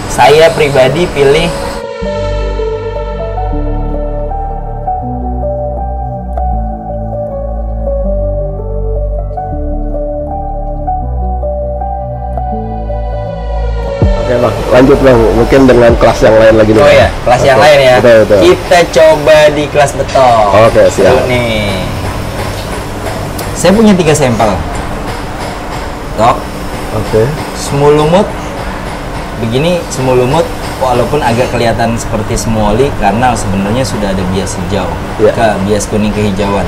Saya pribadi pilih Oke bang, lanjut bang, mungkin dengan kelas yang lain lagi nih. Oh ya, kelas yang lain ya. Betul. Kita coba di kelas beton. Oke, siap. Dulu nih. Saya punya 3 sampel. Tok. Oke. Semua lumut. Begini semua lumut walaupun agak kelihatan seperti semoli karena sebenarnya sudah ada bias hijau ke bias kuning kehijauan.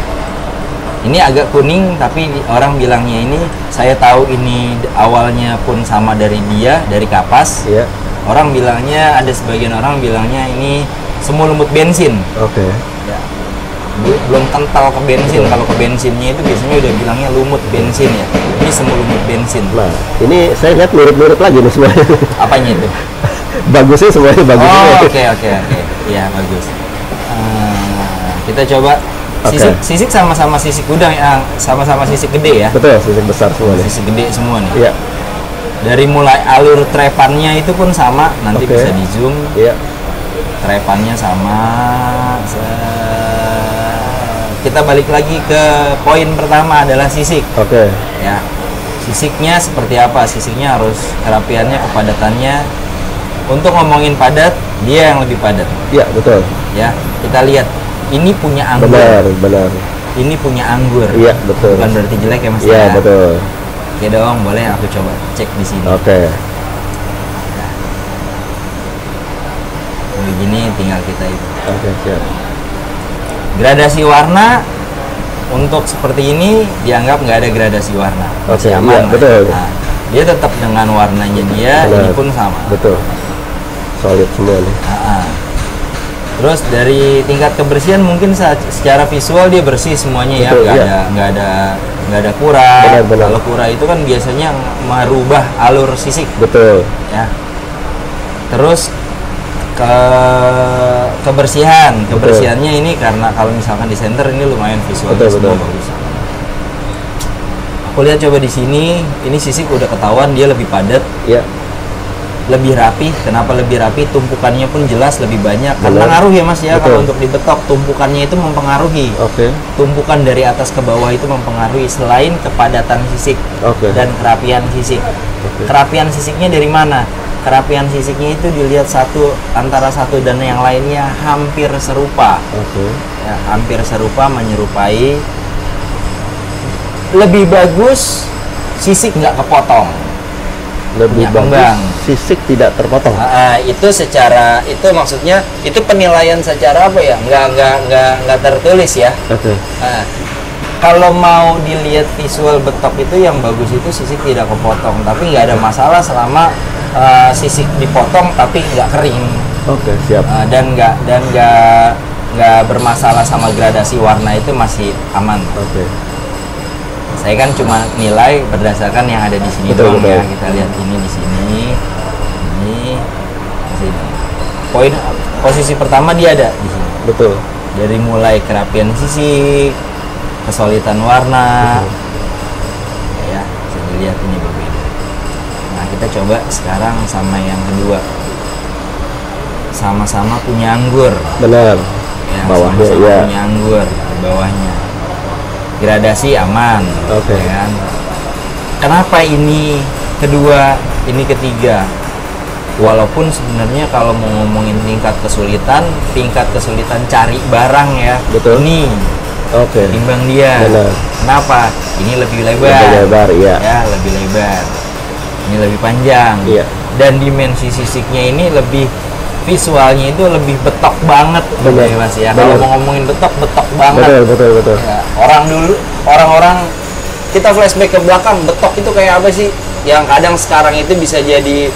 Ini agak kuning tapi orang bilangnya ini, saya tahu ini awalnya pun sama dari dia, dari kapas. Iya. Orang bilangnya, ada sebagian orang bilangnya ini semua lumut bensin. Oke. Ya. Belum kental ke bensin. Kalau ke bensinnya itu biasanya udah bilangnya lumut bensin ya. Ini semua lumut bensin. Nah, ini saya lihat mirip-mirip lagi nih semuanya. Apanya itu? Bagusnya semuanya bagus. Oh, oke. Iya, bagus. Kita coba sisik sama-sama sisik udang ya, sama-sama sisik gede ya. Betul, sisik besar semua nih. Sisik gede semua nih. Iya. Dari mulai alur trepannya itu pun sama, nanti bisa di zoom. Iya. Trepannya sama. Kita balik lagi ke poin pertama adalah sisik. Oke. Ya. Sisiknya seperti apa? Sisiknya harus kerapiannya, kepadatannya. Untuk ngomongin padat, dia yang lebih padat. Iya, betul. Ya, kita lihat. Ini punya anggur. Benar. Ini punya anggur. Iya, betul. Bukan berarti jelek ya Mas. Iya, betul. Oke dong, boleh aku coba cek di sini. Oke. Begini tinggal kita itu. Oke, siap. Gradasi warna untuk seperti ini dianggap nggak ada gradasi warna. Masih aman. Iya, betul. Nah, dia tetap dengan warnanya dia, ini pun sama. Betul. Solid semua nih. Terus dari tingkat kebersihan mungkin secara visual dia bersih semuanya. Betul, ya, nggak ada kura. Benar. Kalau kura itu kan biasanya merubah alur sisik. Betul. Ya. Terus kebersihannya ini karena kalau misalkan di center ini lumayan visualnya semua bagus. Aku lihat coba di sini, ini sisik udah ketahuan dia lebih padat. Iya. Lebih rapi. Kenapa lebih rapi? Tumpukannya pun jelas lebih banyak. Kan pengaruh ya Mas ya. Kalau untuk dibetok tumpukannya itu mempengaruhi. Oke. Tumpukan dari atas ke bawah itu mempengaruhi selain kepadatan sisik dan kerapian sisik. Kerapian sisiknya dari mana? Kerapian sisiknya itu dilihat antara satu dan yang lainnya hampir serupa. Ya, hampir serupa, menyerupai. Lebih bagus sisik nggak kepotong. Lebih bagus sisik tidak terpotong. Itu secara itu maksudnya itu penilaian secara apa ya? Nggak tertulis ya. Kalau mau dilihat visual betok itu yang bagus itu sisik tidak kepotong, tapi nggak ada masalah selama sisik dipotong tapi nggak kering. Oke, siap. Dan nggak bermasalah sama gradasi warna itu masih aman. Oke. Saya kan cuma nilai berdasarkan yang ada di sini doang ya. Kita lihat ini di sini, ini di sini. Posisi pertama dia ada di sini. Betul. Dari mulai kerapian sisik, kesolidan warna, ya bisa dilihat ini berbeda. Nah kita coba sekarang sama yang kedua, sama-sama punya anggur. Benar. Ya, bawahnya punya anggur di bawahnya. Gradasi aman. Oke. Ya kan? Kenapa ini kedua, ini ketiga? Walaupun sebenarnya kalau mau ngomongin tingkat kesulitan cari barang ya. Betul. Ini timbang dia. Benar. Kenapa? Ini lebih lebar. Lebih lebar, iya. Ya, lebih lebar. Ini lebih panjang. Iya. Dan dimensi sisiknya ini lebih visualnya itu lebih betok banget. Benar. Ya, Mas ya. Kalau mau ngomongin betok banget. Betul. Ya, orang-orang kita flashback ke belakang, betok itu kayak apa sih? Yang kadang sekarang itu bisa jadi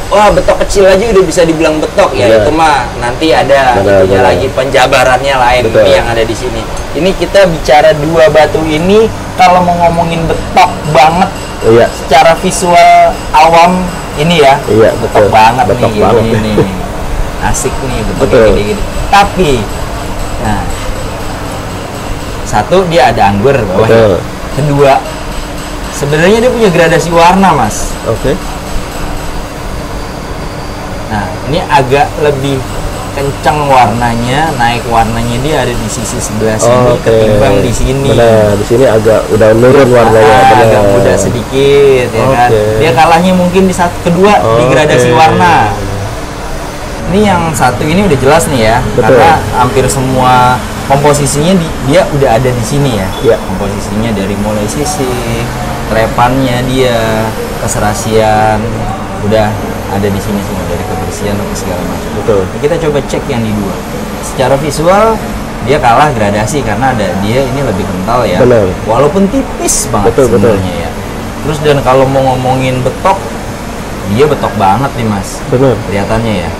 wah betok kecil aja udah bisa dibilang betok ya. Itu mah nanti ada itunya lagi, penjabarannya lain. Ini yang ada di sini. Ini kita bicara dua batu ini kalau mau ngomongin betok banget. Iya. Secara visual awam ini ya. Iya, betok banget betok nih banget. ini. Asik nih betul gini-gini. Tapi nah satu dia ada anggur bawahnya. Kedua sebenarnya dia punya gradasi warna Mas. Oke. Ini agak lebih kencang warnanya, naik warnanya dia ada di sisi sebelah sini ketimbang di sini. Benar, di sini agak udah nurun warnanya. Agak muda sedikit ya kan. Dia kalahnya mungkin di kedua di gradasi warna. Ini yang satu ini udah jelas nih ya, karena hampir semua komposisinya dia udah ada di sini ya. Komposisinya dari mulai sisik, trepannya dia, keserasian udah ada di sini semua, dari kebersihan atau segala macam. Kita coba cek yang di dua. Secara visual dia kalah gradasi karena dia ini lebih kental ya. Walaupun tipis banget sebenarnya ya. Terus dan kalau mau ngomongin betok, dia betok banget nih Mas. Kelihatannya ya.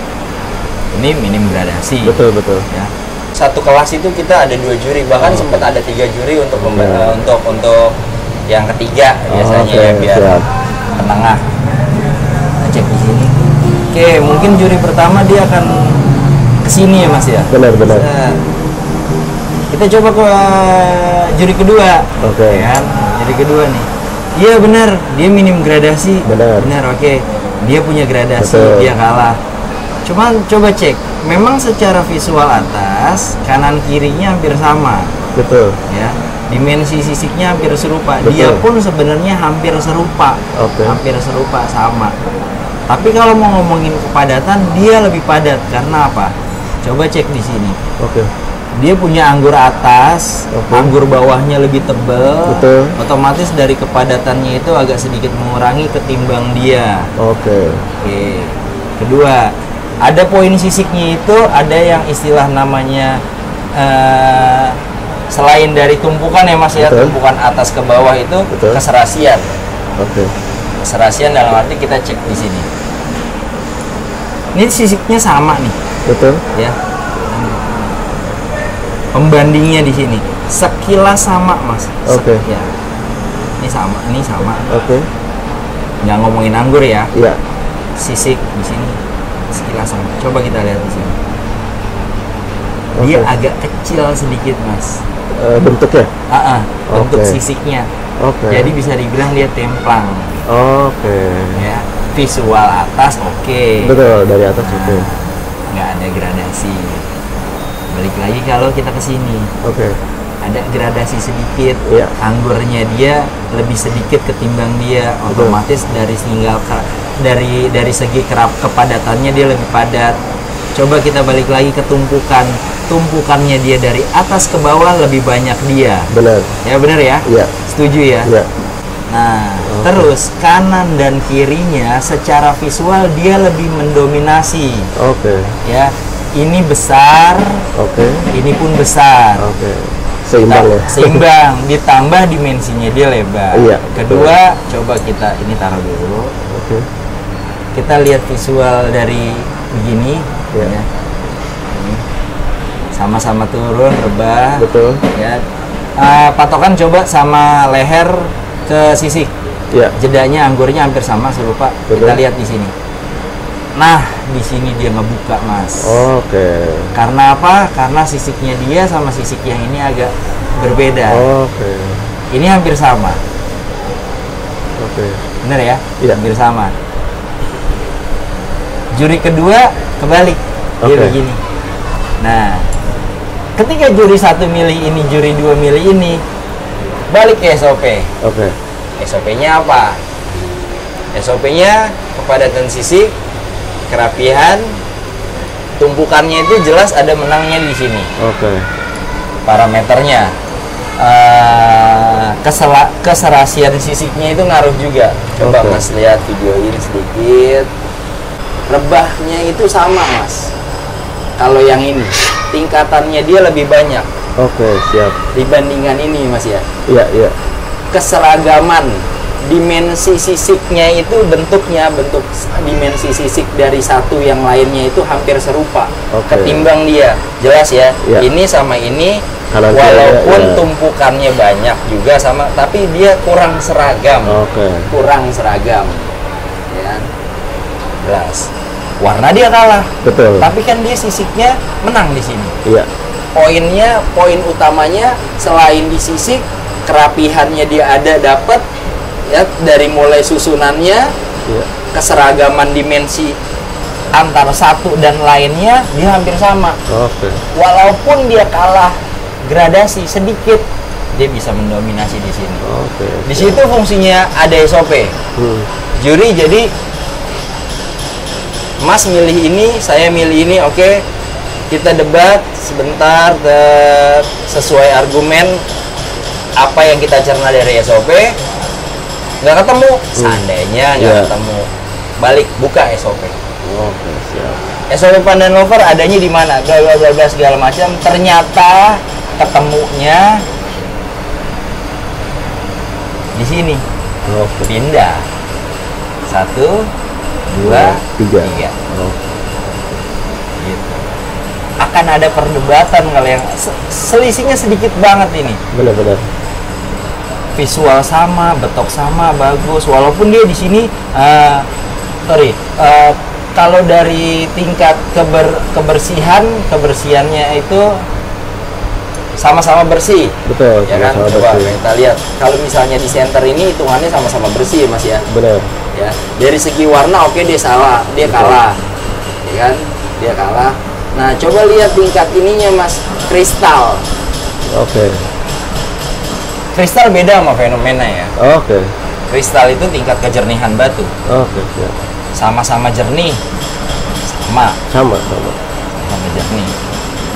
Ini minim gradasi. Ya. Satu kelas itu kita ada 2 juri, bahkan sempat ada 3 juri untuk untuk yang ketiga biasanya ya, biar penengah. Cek di sini. Oke, mungkin juri pertama dia akan kesini ya Mas ya. Benar. Kita coba ke juri kedua. Ya kan? Juri kedua nih. Iya benar, dia minim gradasi. Benar, oke. Dia punya gradasi, dia kalah. Cuman coba cek, memang secara visual atas kanan kirinya hampir sama. Ya. Dimensi sisiknya hampir serupa. Dia pun sebenarnya hampir serupa. Hampir serupa sama. Tapi kalau mau ngomongin kepadatan, dia lebih padat karena apa? Coba cek di sini. Dia punya anggur atas, anggur bawahnya lebih tebal. Otomatis dari kepadatannya itu agak sedikit mengurangi ketimbang dia. Kedua, ada poin sisiknya itu ada yang istilah namanya selain dari tumpukan ya Mas ya, tumpukan atas ke bawah itu keserasian. Keserasian dalam arti kita cek di sini. Ini sisiknya sama nih. Ya. Pembandingnya di sini sekilas sama Mas. Ya. Ini sama. Nggak ngomongin anggur ya. Sisik di sini sekilas sama. Coba kita lihat di sini. Dia agak kecil sedikit Mas. Bentuknya? Bentuk sisiknya. Jadi bisa dibilang dia templang. Ya, visual atas dari atas nggak ada gradasi. Balik lagi kalau kita ke sini. Ada gradasi sedikit. Anggurnya dia lebih sedikit ketimbang dia. Otomatis dari segi kepadatannya dia lebih padat. Coba kita balik lagi ke tumpukannya dia dari atas ke bawah lebih banyak dia. Ya benar ya? Setuju ya? Nah, terus kanan dan kirinya secara visual dia lebih mendominasi. Ya, ini besar. Ini pun besar. Seimbang ya? Seimbang, ditambah dimensinya dia lebar. Kedua, coba kita ini taruh dulu. Kita lihat visual dari begini. Ya. Sama-sama turun, rebah. Ya. Patokan coba sama leher ke sisik. Jedanya anggurnya hampir sama serupa. Kita lihat di sini. Nah, di sini dia ngebuka Mas. Karena apa? Karena sisiknya dia sama sisik yang ini agak berbeda. Ini hampir sama. Bener ya? Hampir sama. Juri kedua kebalik, dia begini. Nah, ketika juri 1 mili ini, juri 2 mili ini, balik ke SOP. SOP-nya apa? SOP-nya kepadatan sisik, kerapihan, tumpukannya itu jelas ada menangnya di sini. Parameternya, keserasian sisiknya itu ngaruh juga. Coba Mas lihat videoin sedikit. Rebahnya itu sama Mas. Kalau yang ini tingkatannya dia lebih banyak. Siap. Dibandingkan ini Mas ya. Keseragaman dimensi sisiknya itu bentuk dimensi sisik dari satu yang lainnya itu hampir serupa. Ketimbang dia. Jelas ya. Ini sama ini walaupun tumpukannya banyak juga sama, tapi dia kurang seragam. Kurang seragam. Ya. Jelas. Warna dia kalah. Tapi kan dia sisiknya menang di sini. Poin utamanya selain di sisik, kerapihannya dia ada dapat ya, dari mulai susunannya, keseragaman dimensi antara satu dan lainnya dia hampir sama. Oke. Walaupun dia kalah gradasi sedikit, dia bisa mendominasi di sini. Oke. Di situ fungsinya ada SOP. Juri jadi Mas milih ini, saya milih ini, oke. Kita debat sebentar sesuai argumen apa yang kita cerna dari SOP. Nggak ketemu, seandainya nggak ketemu, balik buka SOP. Oke, siap. SOP Pandan Lover adanya di mana? Bla bla bla segala macam. Ternyata ketemunya di sini. Oke. Pindah. 1, 2, 3. Gitu. Akan ada perdebatan kalau yang selisihnya sedikit banget ini. Benar-benar. Visual sama, betok sama, bagus. Walaupun dia di sini, kalau dari tingkat kebersihannya itu sama-sama bersih. Betul. Ya kan? Coba kita lihat. Kalau misalnya di center ini hitungannya sama-sama bersih ya, Mas ya. Benar. Ya. Dari segi warna oke, dia salah, dia kalah. Ya kan? Dia kalah. Nah, coba lihat tingkat ininya, Mas. Kristal. Oke. Kristal beda sama fenomena ya. Oke. Kristal itu tingkat kejernihan batu. Oke, siap. Sama-sama jernih. Sama jernih.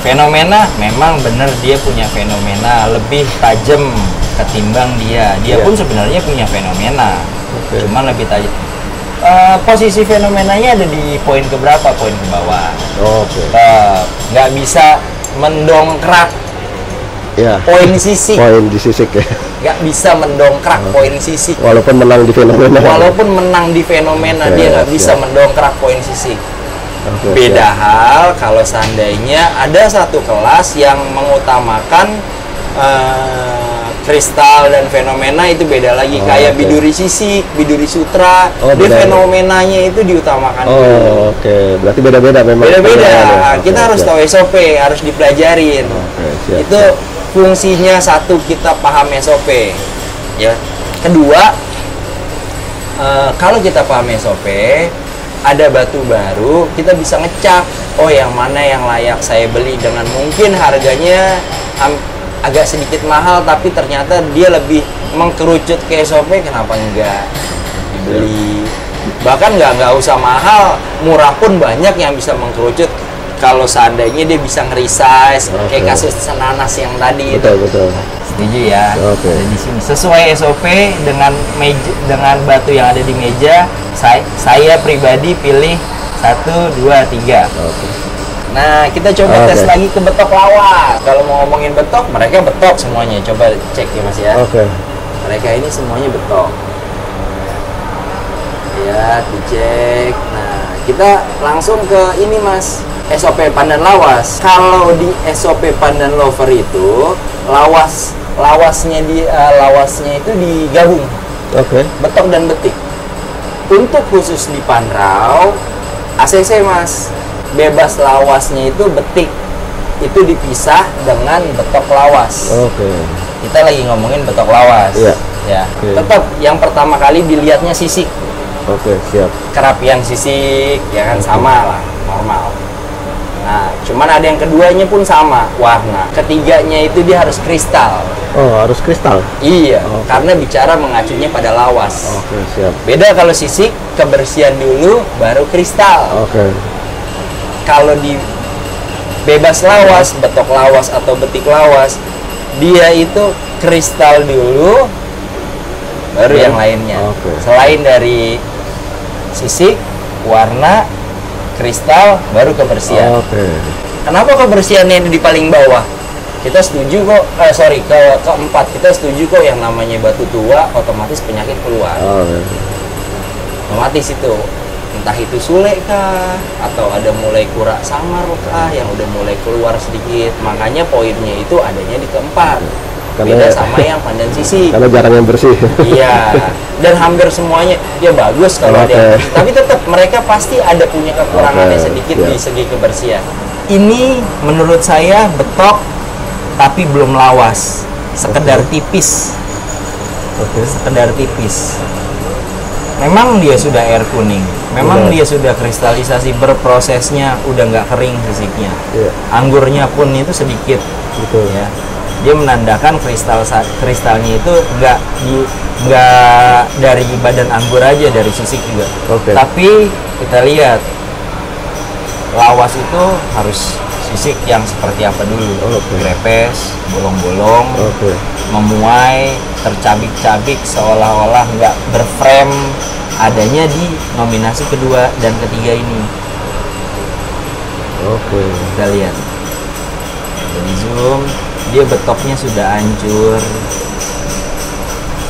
Fenomena memang benar dia punya fenomena lebih tajam ketimbang dia. Dia pun sebenarnya punya fenomena. Cuman lebih tajam. Posisi fenomenanya ada di poin keberapa? Poin ke bawah. Oke. Nggak bisa mendongkrak poin sisik. Poin di sisik ya. Nggak bisa mendongkrak poin sisik. Walaupun menang di fenomena. Walaupun menang di fenomena, dia nggak bisa mendongkrak poin sisik. Beda hal kalau seandainya ada satu kelas yang mengutamakan kristal dan fenomena, itu beda lagi. Kayak biduri sisik, biduri sutra, dia fenomenanya itu diutamakan dulu. Oke. Berarti beda-beda memang. Beda-beda. Kita harus tahu SOP, harus dipelajarin. Itu fungsinya. Satu, kita paham SOP. Ya. Kedua, kalau kita paham SOP, ada batu baru, kita bisa ngecap, oh yang mana yang layak saya beli dengan mungkin harganya agak sedikit mahal, tapi ternyata dia lebih mengkerucut ke SOP, kenapa enggak dibeli? Bahkan nggak usah mahal, murah pun banyak yang bisa mengkerucut kalau seandainya dia bisa ngeresize, kayak kasus Senanas yang tadi. Betul. Setuju ya. Di sini sesuai SOP dengan batu yang ada di meja, saya pribadi pilih 1, 2, 3. Nah, kita coba tes lagi ke betok lawas. Kalau mau ngomongin betok, mereka betok semuanya. Coba cek ya, Mas ya. Mereka ini semuanya betok. Ya, dicek. Nah, kita langsung ke ini, Mas. SOP Pandan Lawas. Kalau di SOP Pandan Lover itu lawasnya itu digabung. Betok dan betik. Untuk khusus di Panrau ACC, Mas, bebas lawasnya itu betik itu dipisah dengan betok lawas. Kita lagi ngomongin betok lawas. Ya. Tetap yang pertama kali dilihatnya sisik. Siap. Kerapian sisik ya kan sama lah, normal. Nah, cuman ada yang keduanya pun sama warna. Ketiganya itu dia harus kristal. Harus kristal? Iya, karena bicara mengacunya pada lawas. Siap. Beda kalau sisik, kebersihan dulu, baru kristal. Kalau di bebas lawas, betok lawas atau betik lawas, dia itu kristal dulu, baru yang lainnya. Selain dari sisik, warna, kristal, baru kebersihan. Kenapa kebersihannya itu di paling bawah? Kita setuju kok, keempat, kita setuju kok yang namanya batu tua, otomatis penyakit keluar. Otomatis itu, entah itu sule kah, atau ada mulai kurak samar kah, yang udah mulai keluar sedikit. Makanya poinnya itu adanya di keempat. Beda sama yang pandan sisik. Karena jarang yang bersih. Iya, dan hampir semuanya ya bagus kalau ada yang bersih. Tapi tetap mereka pasti ada punya kekurangannya sedikit di segi kebersihan. Ini menurut saya betok tapi belum lawas, sekedar tipis. Sekedar tipis. Memang dia sudah air kuning, memang Benar. dia sudah kristalisasi, berprosesnya udah nggak kering sisiknya. Iya. Anggurnya pun itu sedikit, Betul. ya. Dia menandakan kristalnya itu nggak dari badan anggur aja, dari sisik juga. Oke. Tapi kita lihat lawas itu harus sisik yang seperti apa dulu. Oke. Grepes, bolong-bolong, Oke. memuai, tercabik-cabik, seolah-olah nggak berframe, adanya di nominasi kedua dan ketiga ini. Oke. Kita lihat dari zoom, dia betoknya sudah hancur,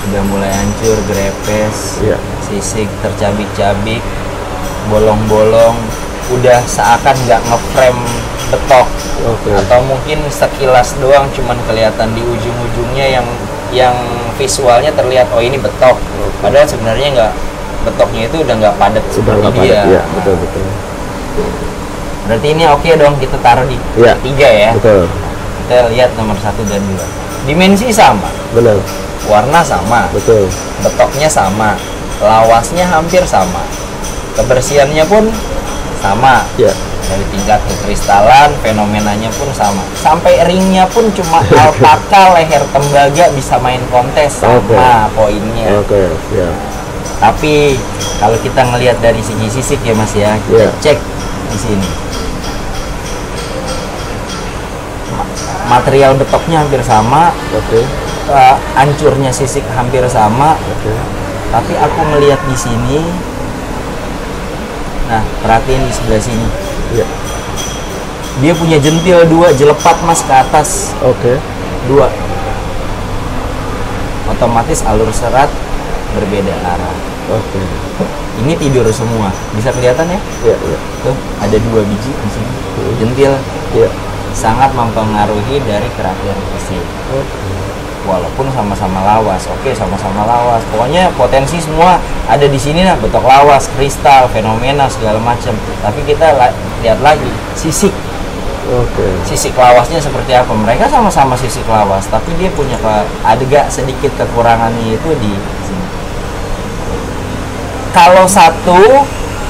sudah mulai hancur, grepes, Iya. sisik tercabik-cabik, bolong-bolong, udah seakan nggak ngeframe betok. Oke. Atau mungkin sekilas doang, cuman kelihatan di ujung-ujungnya yang visualnya terlihat, oh ini betok. Padahal sebenarnya nggak, betoknya itu udah nggak padat Sudah seperti nggak dia. padat. Iya, betul betul. Berarti ini oke dong, kita taruh di Iya. tiga ya. Betul. Kita lihat nomor 1 dan 2. Dimensi sama, Benar. warna sama, Betul. betoknya sama, lawasnya hampir sama, kebersihannya pun sama. Iya. Dari tingkat kekristalan, fenomenanya pun sama. Sampai ringnya pun cuma alpaka leher tembaga bisa main kontes, sama poinnya. Oke. Ya. Tapi kalau kita ngelihat dari segi sisik ya Mas ya, kita Iya. cek di sini. Material betoknya hampir sama, Oke. hancurnya sisik hampir sama, Oke. tapi aku melihat di sini. Nah, perhatiin di sebelah sini. Iya. Dia punya jentil 2, jelepat Mas ke atas Oke. 2. Otomatis alur serat berbeda arah. Oke. Ini tidur semua. Bisa kelihatan ya? Iya, iya. Tuh, ada 2 biji di sini. Jentil Iya. sangat mempengaruhi dari karakteristik. Oke. Walaupun sama-sama lawas, oke sama-sama lawas. Pokoknya potensi semua ada di sini lah, betok lawas, kristal, fenomena segala macam. Tapi kita lihat lagi sisik. Oke. Sisik lawasnya seperti apa? Mereka sama-sama sisik lawas, tapi dia punya ada sedikit kekurangannya itu di sini. Kalau 1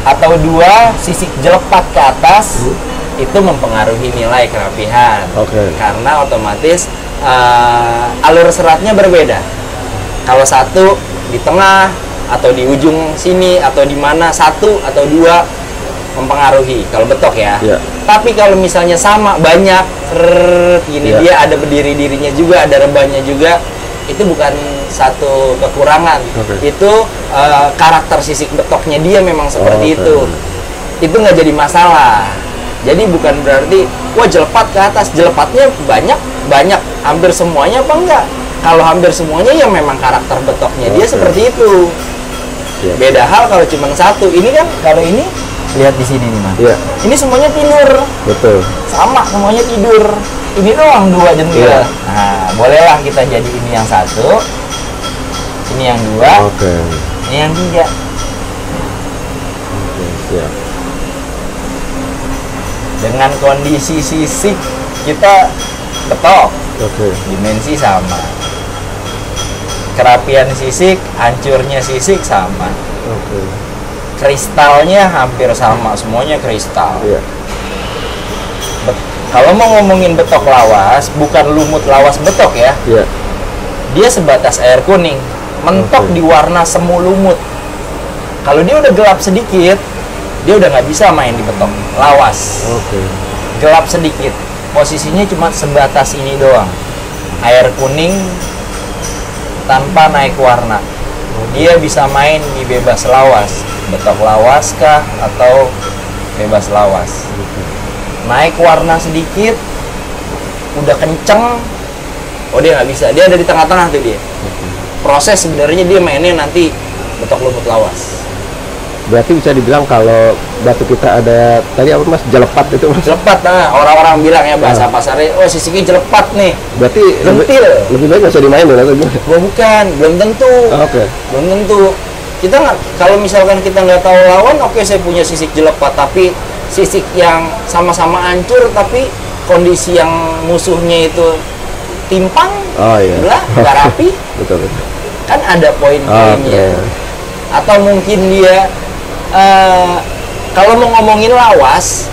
atau 2 sisik jelepat ke atas, itu mempengaruhi nilai kerapihan. Oke. Karena otomatis alur seratnya berbeda. Kalau 1 di tengah atau di ujung sini atau di mana, 1 atau 2 mempengaruhi kalau betok ya. Iya. Tapi kalau misalnya sama banyak gini, Iya. dia ada berdiri-dirinya juga, ada rebahnya juga, itu bukan satu kekurangan. Oke. Itu karakter sisik betoknya dia memang seperti Oke. itu nggak jadi masalah. Jadi bukan berarti wah jelepat ke atas, jelepatnya banyak hampir semuanya apa enggak? Kalau hampir semuanya ya memang karakter betoknya dia Oke. seperti itu. Iya. Beda hal kalau cuma 1. Ini kan kalau ini lihat di sini nih Mas. Iya. Ini semuanya tidur. Betul. Sama semuanya tidur. Ini doang 2 jentil. Iya. Nah, bolehlah kita jadi ini yang 1. Ini yang 2, Oke. ini yang 3. Oke. Siap. Dengan kondisi sisik kita betok, Oke. dimensi sama. Kerapian sisik, hancurnya sisik sama. Oke. Kristalnya hampir sama, semuanya kristal. Iya. Kalau mau ngomongin betok lawas, bukan lumut lawas betok ya. Iya. Dia sebatas air kuning, mentok Oke. di warna semu lumut. Kalau dia udah gelap sedikit, dia udah nggak bisa main di betok lawas. Oke. Gelap sedikit, posisinya cuma sebatas ini doang, air kuning tanpa naik warna. Dia bisa main di bebas lawas, betok lawas kah atau bebas lawas. Naik warna sedikit, udah kenceng, oh dia nggak bisa. Dia ada di tengah-tengah tuh dia. Proses sebenarnya dia mainnya nanti betok lumut lawas. Berarti bisa dibilang kalau batu kita ada tadi apa Mas, jelepat itu Mas? Jelepat, nah orang-orang bilang ya bahasa pasarnya, oh sisiknya jelepat nih. Berarti Jentil. lebih baik nggak usah dimainin atau gimana? Oh bukan, belum tentu. Oke. Belum tentu. Kita nggak, kalau misalkan kita nggak tahu lawan, oke saya punya sisik jelepat, tapi sisik yang sama-sama hancur, tapi kondisi yang musuhnya itu timpang, Oh iya. belah, nggak rapi, Betul betul. kan ada poin-poinnya. Oke. Atau mungkin dia kalau mau ngomongin lawas,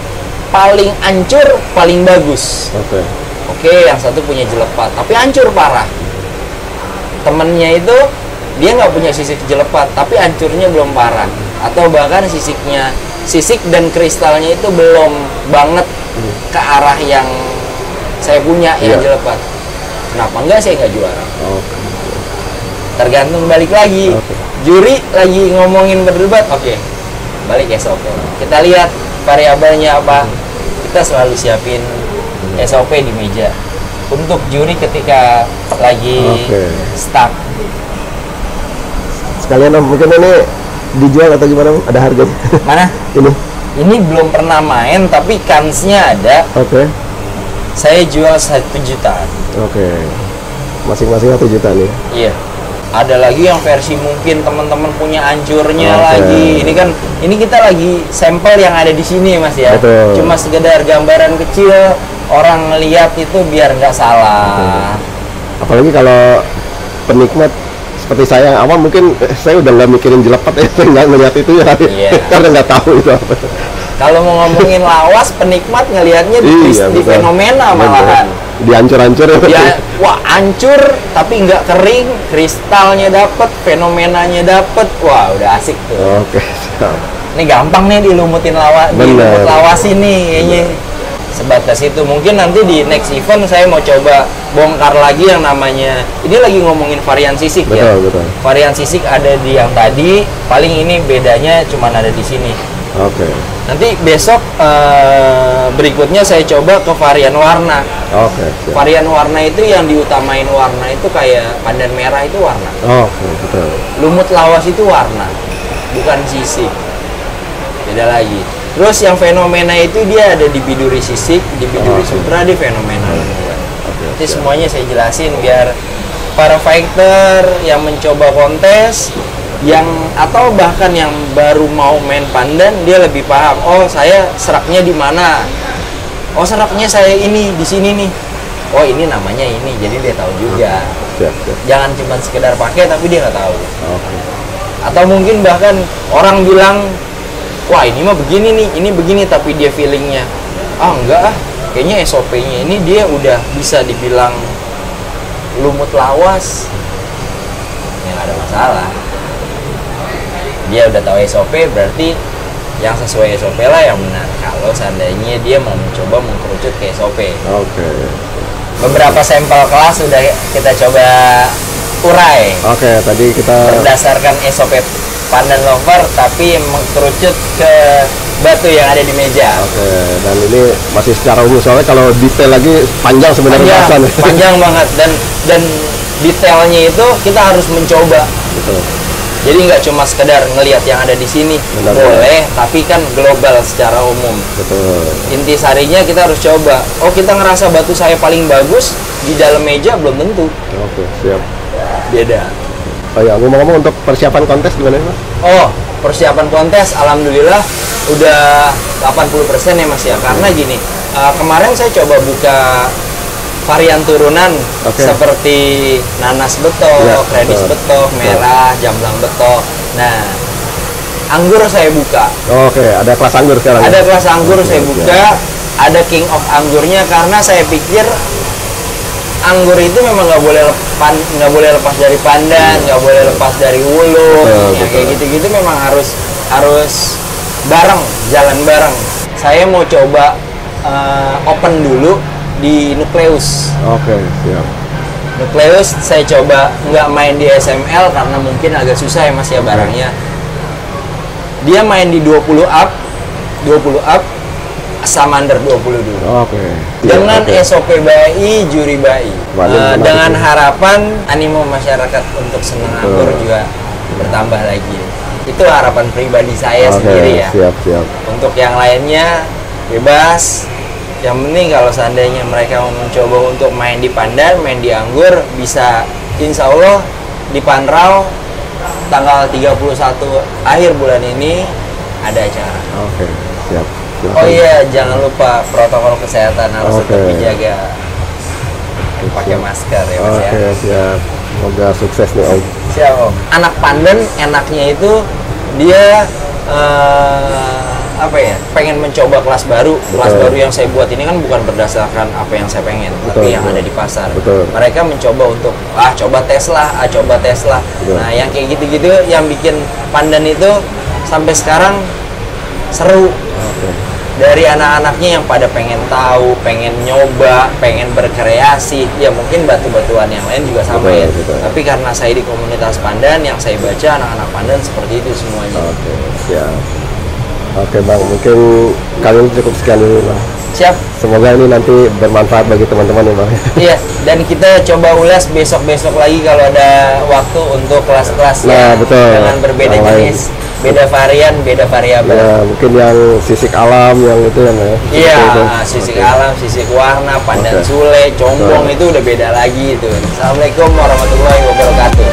paling hancur, paling bagus. Oke, yang satu punya jelepat, tapi hancur parah. Temennya itu dia nggak punya sisik jelepat, tapi hancurnya belum parah. Atau bahkan sisik dan kristalnya itu belum banget ke arah yang saya punya yang jelepat. Kenapa enggak saya nggak juara? Tergantung, balik lagi. Juri lagi ngomongin berdebat, balik SOP. Kita lihat variabelnya apa. Kita selalu siapin SOP di meja untuk juri ketika lagi stuck. Sekalian Om, mungkin ini dijual atau gimana Om? Ada harganya? Mana? Ini belum pernah main, tapi kansnya ada. Saya jual 1 juta. Masing-masing 1 juta nih? Iya. Ada lagi yang versi mungkin teman-teman punya hancurnya lagi. Ini kita lagi sampel yang ada di sini Mas ya. Cuma sekedar gambaran kecil, orang ngelihat itu biar nggak salah. Apalagi kalau penikmat seperti saya yang awam, mungkin saya udah nggak mikirin jelepat ya, nggak ngelihat itu ya, karena nggak tahu itu apa. Kalau mau ngomongin lawas, penikmat ngelihatnya di fenomena malahan. Dihancur-hancur ya. Wah, hancur tapi nggak kering, kristalnya dapet, fenomenanya dapet. Wah, udah asik tuh. Siap. Ini gampang nih dilumut lawas ini kayaknya. Sebatas itu. Mungkin nanti di next event saya mau coba bongkar lagi yang namanya, ini lagi ngomongin varian sisik. Betul. Varian sisik ada di yang tadi, paling ini bedanya cuma ada di sini. Nanti besok berikutnya saya coba ke varian warna. Varian warna itu yang diutamain warna itu kayak pandan merah itu warna. Betul. Lumut lawas itu warna, bukan sisik. Beda lagi. Terus yang fenomena itu dia ada di biduri sisik, di biduri sutra, di fenomena. Jadi semuanya saya jelasin biar para fighter yang mencoba kontes, atau bahkan yang baru mau main pandan, dia lebih paham. Oh, saya seraknya di mana? Oh, seraknya saya ini di sini nih. Oh, ini namanya ini. Jadi dia tahu juga. Jangan cuma sekedar pakai tapi dia nggak tahu. Atau mungkin bahkan orang bilang, wah ini mah begini nih, ini begini, tapi dia feelingnya, enggak kayaknya SOP-nya ini dia udah bisa dibilang lumut lawas, ya nggak ada masalah. Dia udah tahu SOP, berarti yang sesuai SOP lah yang benar. Kalau seandainya dia mau mencoba mengkerucut ke SOP. Beberapa sampel kelas sudah kita coba urai. Tadi kita berdasarkan SOP pandan lover, tapi mengkerucut ke batu yang ada di meja. Dan ini masih secara umum, soalnya kalau detail lagi panjang sebenarnya. Panjang banget, dan detailnya itu kita harus mencoba. Jadi nggak cuma sekedar ngelihat yang ada di sini, boleh, tapi kan global secara umum. Intisarinya kita harus coba. Oh, kita ngerasa batu saya paling bagus di dalam meja, belum tentu. Siap. Beda. Ngomong-ngomong untuk persiapan kontes gimana Mas? Persiapan kontes alhamdulillah udah 80% ya Mas ya. Karena gini, kemarin saya coba buka varian turunan seperti nanas betok, redis betok, merah, jamblang betok. Nah, anggur saya buka. Ada kelas anggur sekarang. Ada kelas anggur saya buka, ada king of anggurnya, karena saya pikir anggur itu memang nggak boleh lepas dari pandan, nggak boleh lepas dari ulung, kayak gitu-gitu memang harus bareng, jalan bareng. Saya mau coba open dulu di Nukleus. Siap. Nukleus saya coba nggak main di SML karena mungkin agak susah ya Mas ya barangnya. Dia main di 20 up, sama under 20 dulu. Dengan SOP BAI, juri BAI. Dengan harapan animo masyarakat untuk senang anggur juga bertambah lagi. Itu harapan pribadi saya sendiri ya. Siap. Untuk yang lainnya bebas. Yang penting kalau seandainya mereka mau mencoba untuk main di pandan, main di anggur, bisa insya Allah di Panrau tanggal 31 akhir bulan ini ada acara. Siap. Oh iya, jangan lupa protokol kesehatan harus tetap dijaga. Pakai masker ya Mas ya. Siap. Semoga sukses nih Om. Siap Om. Anak pandan enaknya itu dia apa ya, pengen mencoba kelas baru. Kelas baru yang saya buat ini kan bukan berdasarkan apa yang saya pengen, tapi yang ada di pasar. Mereka mencoba untuk coba Tesla, coba Tesla. Nah, yang kayak gitu-gitu yang bikin Pandan itu sampai sekarang seru. Dari anak-anaknya yang pada pengen tahu, pengen nyoba, pengen berkreasi. Ya mungkin batu-batuan yang lain juga sama ya. Tapi karena saya di komunitas Pandan, yang saya baca anak-anak Pandan seperti itu semuanya. Oke Bang, mungkin kali ini cukup sekian dulu Bang. Siap. Semoga ini nanti bermanfaat bagi teman-teman ya Bang. Iya, dan kita coba ulas besok-besok lagi kalau ada waktu untuk kelas-kelas dengan berbeda jenis, beda varian, beda variabel. Ya, mungkin yang sisik alam yang itu ya. Iya, sisik alam, sisik warna, Pandan Sule, Combong itu udah beda lagi itu. Assalamualaikum warahmatullahi wabarakatuh.